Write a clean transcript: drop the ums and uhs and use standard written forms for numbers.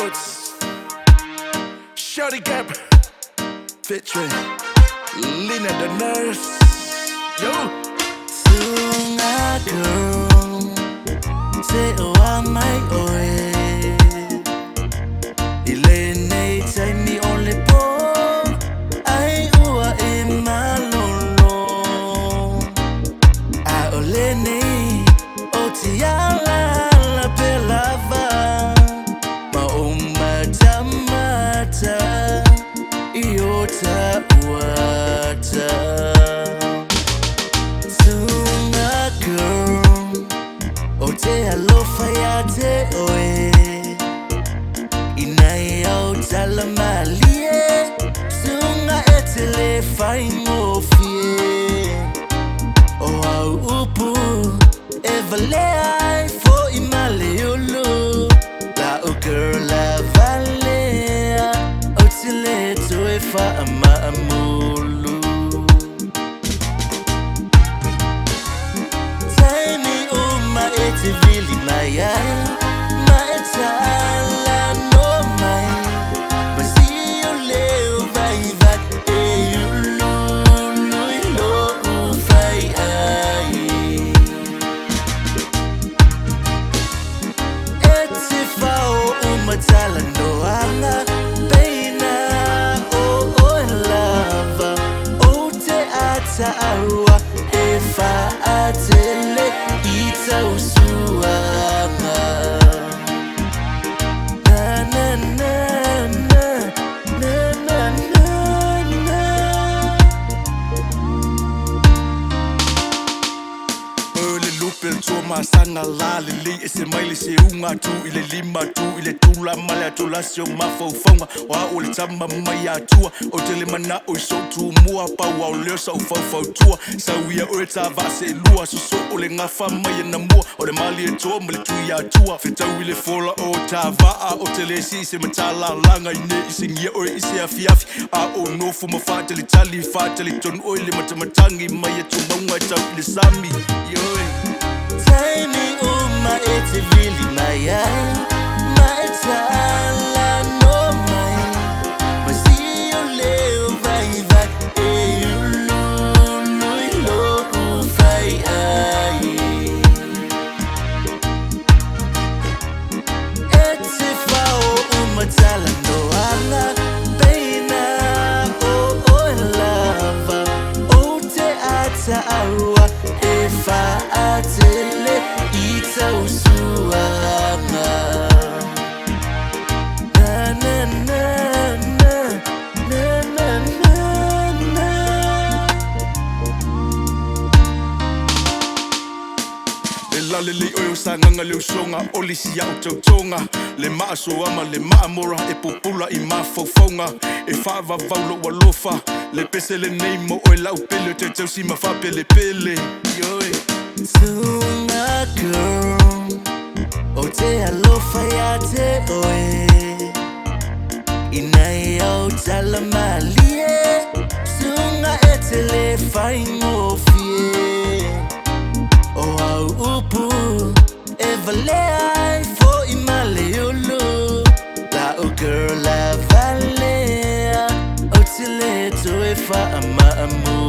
Records, Shorty Gap, featuring Lina the Nurse. Yo, Sunga girl, say oh I'm my way. Ilene take me only po, I uwa in my lolo. I olene, otiala la pelava, ma umata mata, iota wata. Ote alofa ya te oe Inai au talamalie Sunga etele fai ngofie O au upu Evale ai fo imale yolo La o girl la valea Otele toe fa ama amulu It's really my eye, my tala no my. But see you live by that, you lo fai ai. It's if I my tala no anga, baina lava, te ata arua, if I atele ita usu. Masanga la lili ese maili se unga tu ile lima tu ile tula mala tula sio mafofonga wa ule tamba maya tua otele mana o so tu mua pa wa ole so fofo tua sa wia o ta va se lua so ole ngafa maya na mua ole mali to mali tu ya tua fita wile fola o ta va otele si se matala langa ine ise ngia o ise afiafi a o no fu mafatali tali fatali ton oile matamatangi maya tu mwa ta ile sami yo. Tiny it's really my eye, my tala no my. But see you live by that, you lo fai ai. It's if I my tala no ala, baina lava, te ata arua, if I atele. Ita usuanga na na na na na na na. Lali oyo sanganga le usonga olisi ya utotonga le maaso ama le maamora e popula i mafofonga e fava vaulo walofa le pese le neimo o lau pele te tausi mafa pele pele yoi. Sunga girl, ote alofa ya te oe Inai au talamalie Sunga etele fai ngofie O au upu Evale ai fo imale yolo La o girl la valea Otele toe fa ama amu